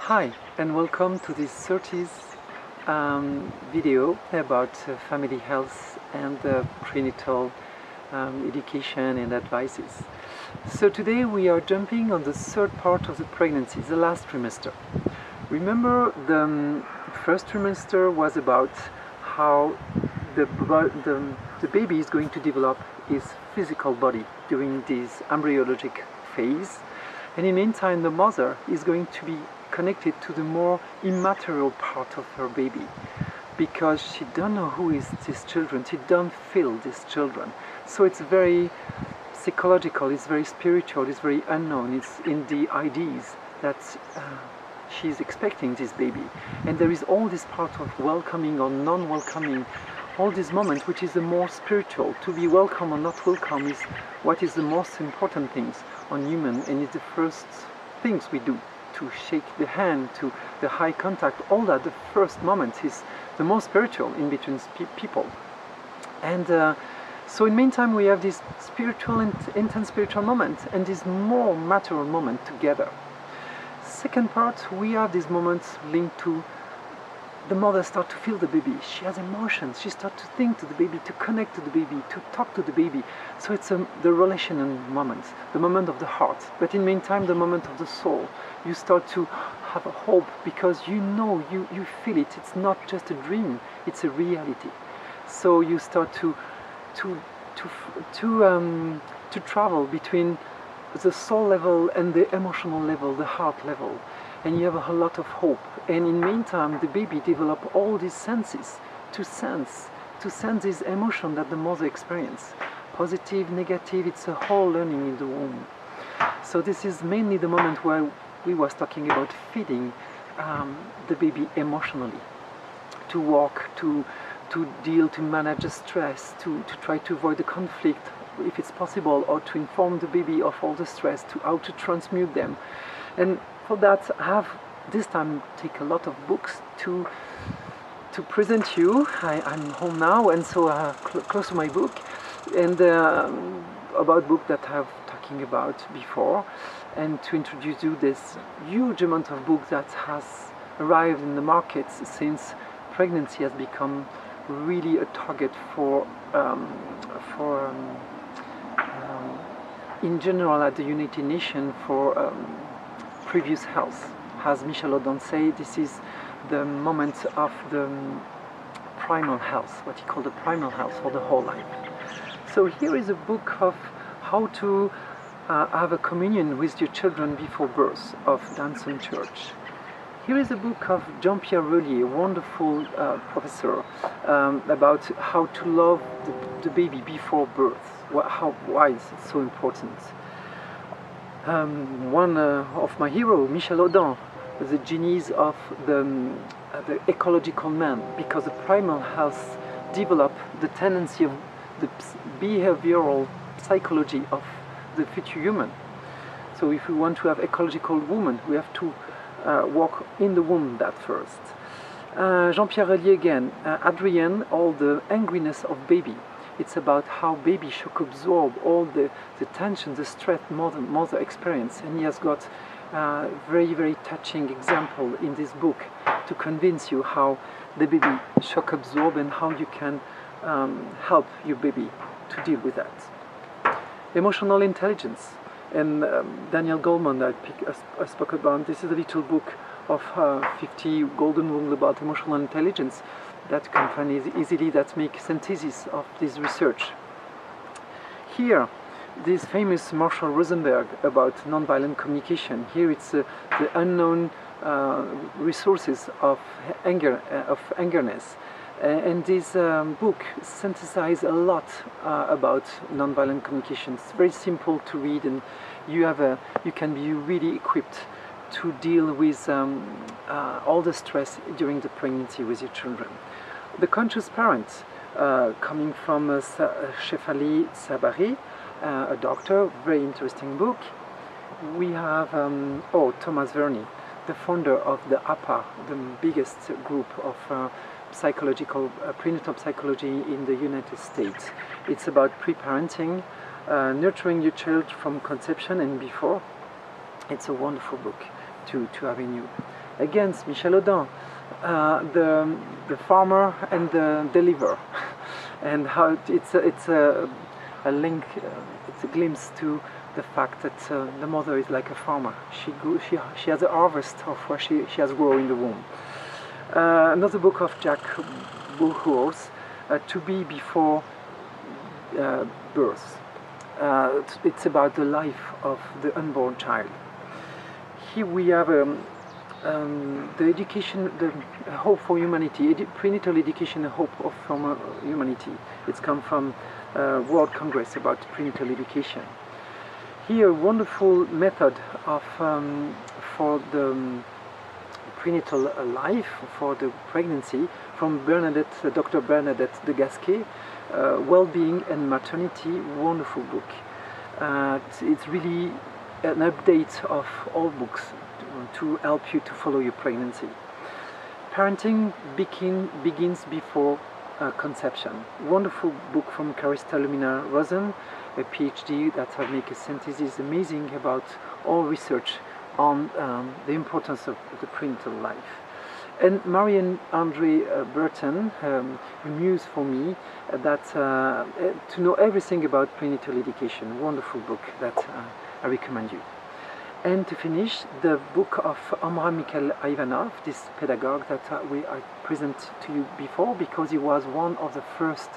Hi, and welcome to this 30th video about family health and prenatal education and advices. So today we are jumping on the third part of the pregnancy, the last trimester. Remember, the first trimester was about how the baby is going to develop his physical body during this embryologic phase, and in the meantime the mother is going to be connected to the more immaterial part of her baby, because she don't know who is these children, she don't feel these children. So it's very psychological, it's very spiritual, it's very unknown, it's in the ideas that she's expecting this baby. And there is all this part of welcoming or non-welcoming, all these moments which is the more spiritual. To be welcome or not welcome is what is the most important things on human, and it's the first things we do. To shake the hand, to the eye contact, all that, the first moment is the most spiritual in between people. And so in the meantime we have this spiritual and intense spiritual moment and this more material moment together. Second part, we have these moments linked to the mother starts to feel the baby, she has emotions, she starts to think to the baby, to connect to the baby, to talk to the baby. So it's the relational moment, the moment of the heart, but in the meantime the moment of the soul. You start to have a hope because you know, you feel it, it's not just a dream, it's a reality. So you start to travel between the soul level and the emotional level, the heart level, and you have a lot of hope. And in the meantime the baby develops all these senses to sense this emotion that the mother experiences. Positive, negative, it's a whole learning in the womb. So this is mainly the moment where we was talking about feeding the baby emotionally, to walk, to deal, to manage the stress, to try to avoid the conflict if it's possible, or to inform the baby of all the stress, to how to transmute them. And for that I have this time take a lot of books to present you. I'm home now, and so close to my book, and about book that I've talking about before, and to introduce you this huge amount of book that has arrived in the market since pregnancy has become really a target for in general at the United Nations for previous health. As Michel Audin say, this is the moment of the primal health, what he called the primal health for the whole life. So here is a book of how to have a communion with your children before birth of Danson Church. Here is a book of Jean-Pierre Relier, a wonderful professor, about how to love the baby before birth. Why is it so important? One of my heroes, Michel Audin, the genius of the ecological man, because the primal health develop the tendency of the behavioral psychology of the future human. So if we want to have ecological woman, we have to walk in the womb that first. Jean-Pierre Relier again, Adrienne, all the angriness of baby. It's about how baby should absorb all the tension, the stress mother experience, and he has got very, very touching example in this book to convince you how the baby shock absorb and how you can help your baby to deal with that. Emotional intelligence, and Daniel Goleman I spoke about. This is a little book of 50 golden rules about emotional intelligence that you can find easily, that make synthesis of this research. Here, this famous Marshall Rosenberg about nonviolent communication. Here it's the unknown resources of angerness. And this book synthesizes a lot about nonviolent communication. It's very simple to read, and you can be really equipped to deal with all the stress during the pregnancy with your children. The Conscious Parent, coming from Shefali Sabari, a doctor, very interesting book. We have Thomas Verney, the founder of the I.D.E.A.L, the biggest group of psychological prenatal psychology in the United States. It's about pre-parenting, nurturing your child from conception and before. It's a wonderful book to have in you. against Michel Audin, the farmer and the deliverer, and how it's a link, it's a glimpse to the fact that the mother is like a farmer. She has a harvest of what she has grown in the womb. Another book of Jack Buchholz, To Be Before Birth. It's about the life of the unborn child. Here we have the education, the hope for humanity, prenatal education, a hope from humanity. It's come from World Congress about prenatal education. Here, a wonderful method of for the prenatal life, for the pregnancy, from Dr. Bernadette de Gasquet, Well-Being and Maternity, wonderful book. It's really an update of all books to help you to follow your pregnancy. Parenting begins before conception. Wonderful book from Carista Lumina Rosen, a PhD that have made a synthesis amazing about all research on the importance of the prenatal life. And Marie-Andre Burton, a muse for me, that to know everything about prenatal education. Wonderful book that I recommend you. And to finish, the book of Amram Mikhail Ivanov, this pedagogue that I present to you before, because he was one of the first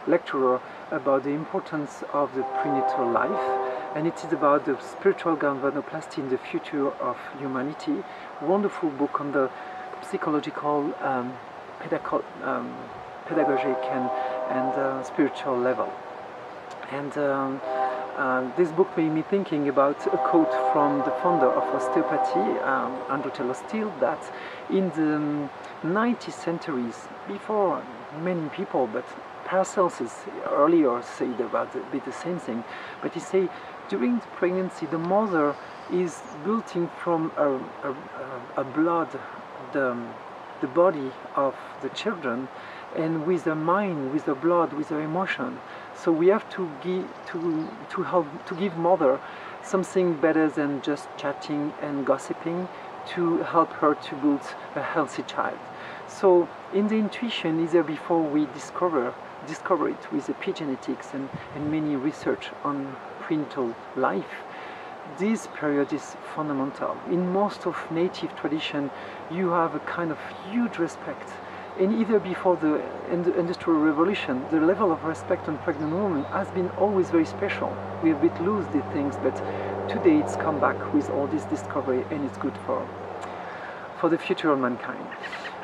lecturer about the importance of the prenatal life, and it is about the spiritual galvanoplasty in the future of humanity. Wonderful book on the psychological, pedagogic and spiritual level. And this book made me thinking about a quote from the founder of osteopathy, Andrew Taylor Still, that in the 90th centuries, before many people, but Paracelsus earlier said about the same thing, but he said during the pregnancy the mother is building from a blood the body of the children, and with the mind, with the blood, with the emotion. So we have to give mother something better than just chatting and gossiping, to help her to build a healthy child. So in the intuition, either before we discover it with epigenetics and many research on prenatal life, this period is fundamental. In most of native tradition, you have a kind of huge respect. And either before the Industrial Revolution, the level of respect on pregnant women has been always very special. We a bit lose the things, but today it's come back with all this discovery, and it's good for the future of mankind.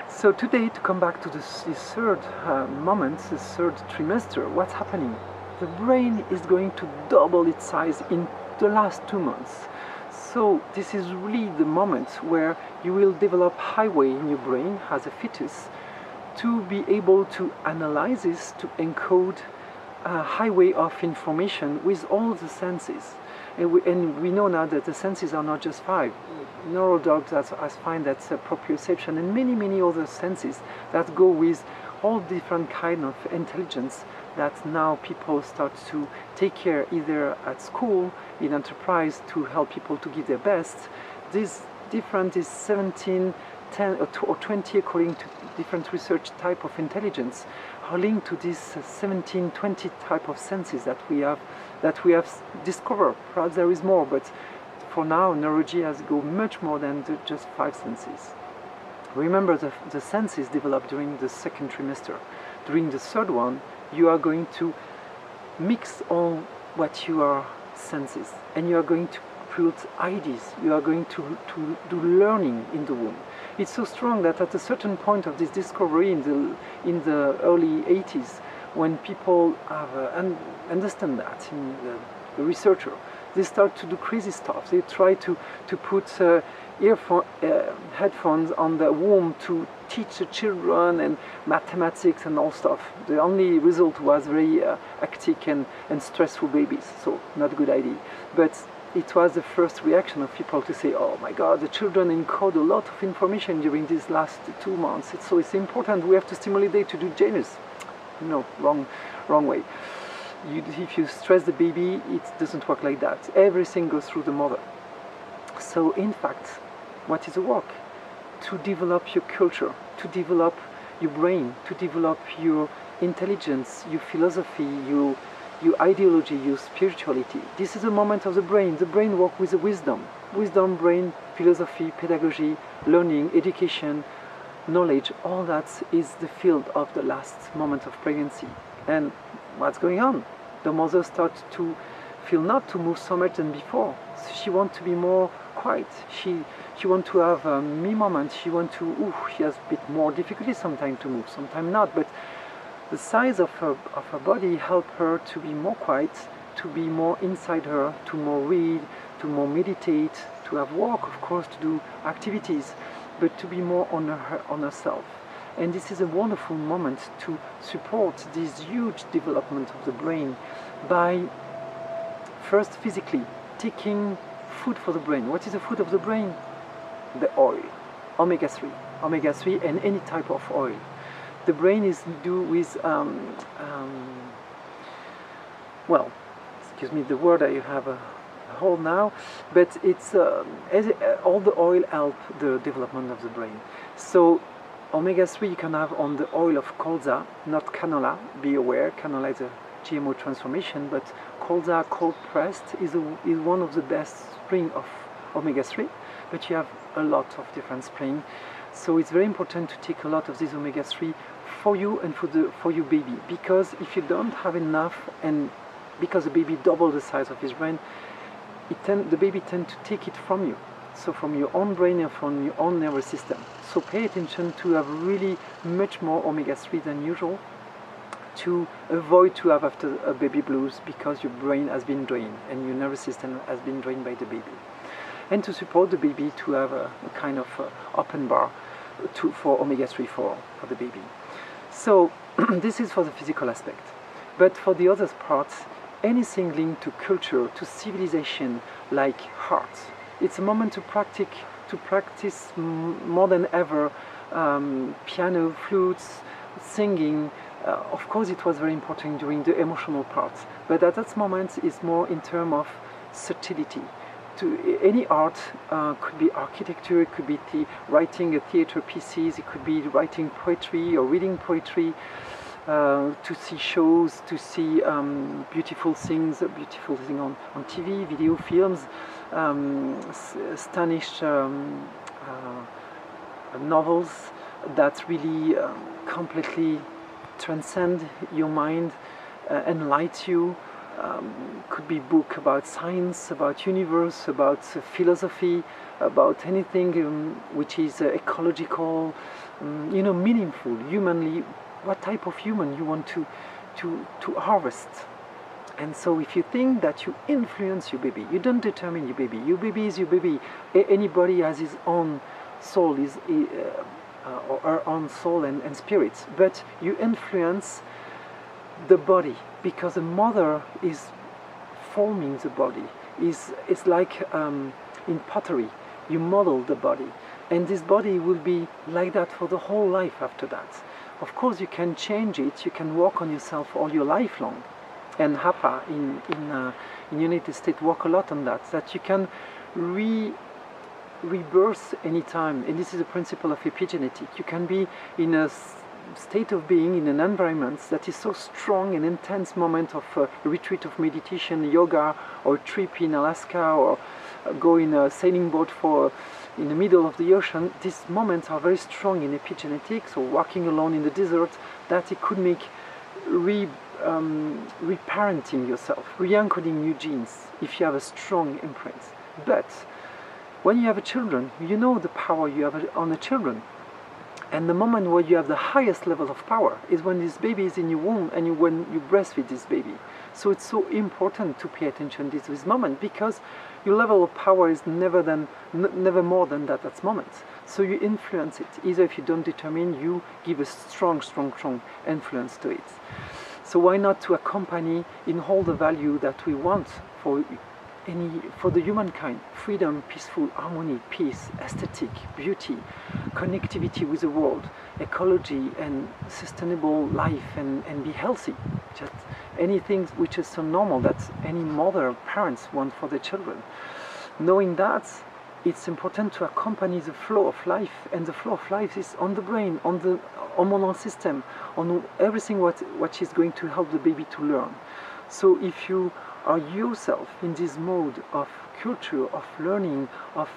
So today, to come back to this third moment, this third trimester, what's happening? The brain is going to double its size in the last 2 months. So this is really the moment where you will develop highway in your brain as a fetus to be able to analyze this, to encode a highway of information with all the senses. And we know now that the senses are not just 5. Neurodogs has find that proprioception and many other senses that go with all different kind of intelligence that now people start to take care either at school, in enterprise, to help people to give their best. This different is 17, 10 or 20 according to different research type of intelligence are linked to this 17, 20 type of senses that we have discovered. Perhaps there is more, but for now neurology has go much more than just 5 senses. Remember, the senses developed during the second trimester. During the third one, you are going to mix all what you are senses, and you are going to build ideas. You are going to do learning in the womb. It's so strong that at a certain point of this discovery in the early 80s, when people have understand that, in the researcher, they start to do crazy stuff. They try to put headphones on the womb to teach the children and mathematics and all stuff. The only result was very hectic and stressful babies, so not a good idea. But it was the first reaction of people to say, oh my God, the children encode a lot of information during these last 2 months. So it's important, we have to stimulate them to do genius. No, wrong way. If you stress the baby, it doesn't work like that. Everything goes through the mother. So in fact, what is the work? To develop your culture, to develop your brain, to develop your intelligence, your philosophy, your ideology, your spirituality. This is a moment of the brain. The brain works with the wisdom. Wisdom, brain, philosophy, pedagogy, learning, education, knowledge, all that is the field of the last moment of pregnancy. And what's going on? The mother starts to feel not to move so much than before. So she wants to be more quiet. She wants to have a me moment. She wants to, she has a bit more difficulty sometimes to move, sometimes not. But the size of her body helps her to be more quiet, to be more inside her, to more read, to more meditate, to have work, of course, to do activities, but to be more on herself. And this is a wonderful moment to support this huge development of the brain by first physically taking food for the brain. What is the food of the brain? The oil, omega-3. Omega-3 and any type of oil. The brain is due with, well, excuse me, the word I have a hold now, but it's all the oil help the development of the brain. So omega-3 you can have on the oil of colza, not canola. Be aware, canola is a GMO transformation, but colza cold pressed is one of the best spring of omega-3, but you have a lot of different spring. So it's very important to take a lot of this omega-3 for you and for your baby, because if you don't have enough, and because the baby double the size of his brain, the baby tends to take it from you, so from your own brain and from your own nervous system. So pay attention to have really much more omega-3 than usual, to avoid to have after a baby blues, because your brain has been drained and your nervous system has been drained by the baby. And to support the baby to have a kind of open bar for omega-3 for the baby. So this is for the physical aspect. But for the other parts, anything linked to culture, to civilization, like art. It's a moment to practice more than ever piano, flutes, singing. Of course it was very important during the emotional part, but at that moment it's more in terms of subtlety. Any art could be architecture, it could be writing a theater pieces, it could be writing poetry or reading poetry, to see shows, to see beautiful things on TV, video, films, Spanish novels that really completely transcend your mind, enlighten you. Could be book about science, about universe, about philosophy, about anything which is ecological, meaningful, humanly. What type of human you want to harvest. And so if you think that you influence your baby, you don't determine your baby. Your baby is your baby. Anybody has his own soul, or her own soul and spirits, but you influence the body, because the mother is forming the body. It's like in pottery, you model the body, and this body will be like that for the whole life after that. Of course you can change it, you can work on yourself all your life long, and HAPA in United States work a lot on that you can rebirth anytime, and this is a principle of epigenetic. You can be in a state of being in an environment that is so strong, an intense moment of retreat of meditation, yoga, or a trip in Alaska, or go in a sailing boat in the middle of the ocean. These moments are very strong in epigenetics, or walking alone in the desert, that it could make reparenting yourself, re-encoding new genes if you have a strong imprint. But when you have children, you know the power you have on the children. And the moment where you have the highest level of power is when this baby is in your womb and when you breastfeed this baby. So it's so important to pay attention to this moment, because your level of power is never more than that moment. So you influence it. Either if you don't determine, you give a strong influence to it. So why not to accompany in all the value that we want for the humankind: freedom, peaceful, harmony, peace, aesthetic, beauty, connectivity with the world, ecology, and sustainable life, and be healthy. Just anything which is so normal that any mother or parents want for their children. Knowing that, it's important to accompany the flow of life, and the flow of life is on the brain, on the hormonal system, on everything what is going to help the baby to learn. So if you are yourself in this mode of culture, of learning, of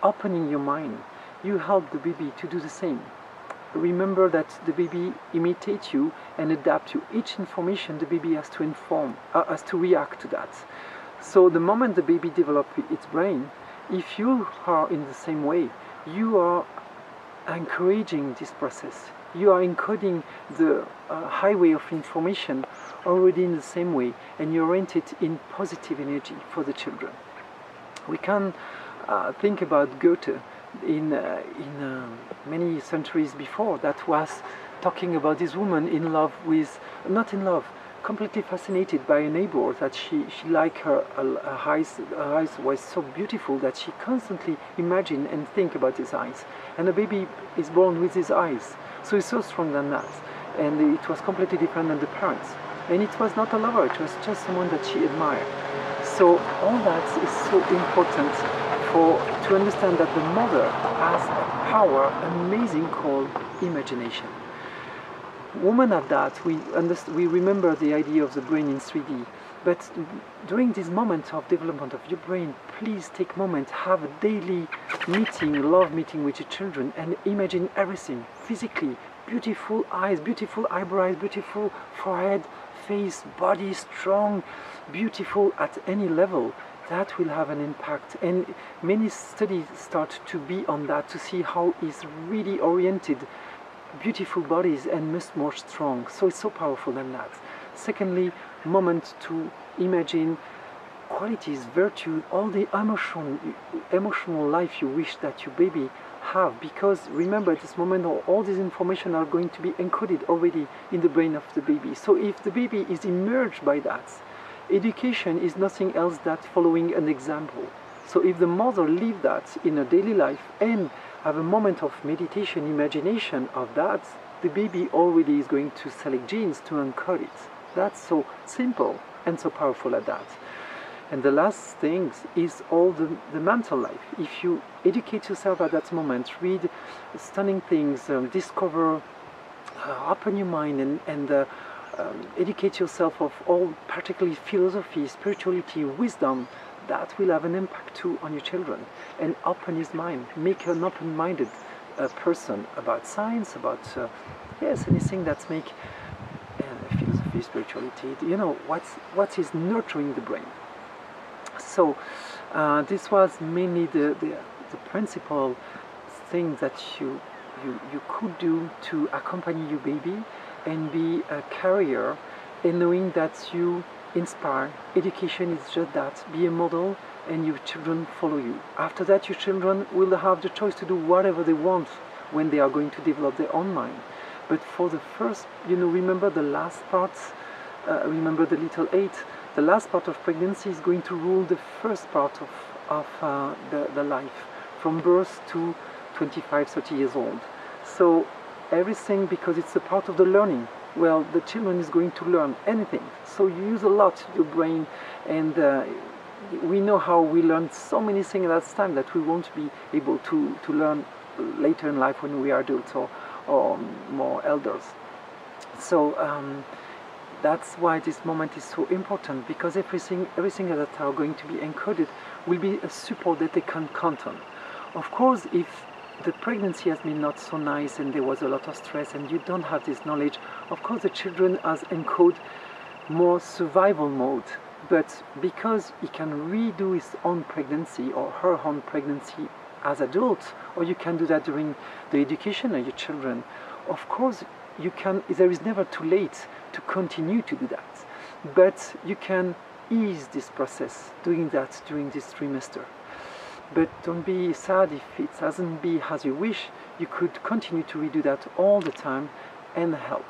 opening your mind, you help the baby to do the same. Remember that the baby imitates you and adapts you. Each information the baby has to has to react to that. So the moment the baby develops its brain, if you are in the same way, you are encouraging this process. You are encoding the highway of information already in the same way, and you orient it in positive energy for the children. We can think about Goethe in many centuries before, that was talking about this woman in love with, not in love, completely fascinated by a neighbor, that she liked her eyes was so beautiful that she constantly imagined and think about his eyes. And a baby is born with his eyes, so he's so strong than that. And it was completely different than the parents. And it was not a lover, it was just someone that she admired. So all that is so important to understand that the mother has a power amazing called imagination. Women have that. We remember the idea of the brain in 3D. But during this moment of development of your brain, please take a moment, have a daily meeting, love meeting with your children, and imagine everything physically. Beautiful eyes, beautiful eyebrows, beautiful forehead, face, body, strong, beautiful at any level. That will have an impact. And many studies start to be on that, to see how is really oriented beautiful bodies and much more strong. So it's so powerful than that. Secondly, moment to imagine qualities, virtue, all the emotional life you wish that your baby have, because remember at this moment all these information are going to be encoded already in the brain of the baby. So if the baby is immersed by that, education is nothing else than following an example. So if the mother lives that in her daily life and have a moment of meditation, imagination of that, the baby already is going to select genes to encode it. That's so simple and so powerful at that. And the last thing is all the mental life. If you educate yourself at that moment, read stunning things, discover, open your mind, and educate yourself of all, particularly philosophy, spirituality, wisdom, that will have an impact too on your children. And open his mind, make an open-minded person about science, about yes, anything that's make philosophy, spirituality, you know, what is nurturing the brain. So this was mainly the principal thing that you could do to accompany your baby and be a carrier, and knowing that you inspire. Education is just that, be a model and your children follow you. After that your children will have the choice to do whatever they want when they are going to develop their own mind. But for the first, you know, remember the last part, remember the little 8, the last part of pregnancy is going to rule the first part of the life, from birth to 25-30 years old. So everything, because it's a part of the learning, well, the children is going to learn anything. So you use a lot your brain, and we know how we learn so many things at that time that we won't be able to learn later in life when we are adults or more elders. So that's why this moment is so important, because everything that are going to be encoded will be a support that they can count on. Of course, if the pregnancy has been not so nice and there was a lot of stress and you don't have this knowledge, of course the children has encode more survival mode. But because he can redo his own pregnancy or her own pregnancy as adult, or you can do that during the education of your children, of course you can, there is never too late to continue to do that. But you can ease this process doing that during this trimester. But don't be sad if it doesn't be as you wish. You could continue to redo that all the time and help.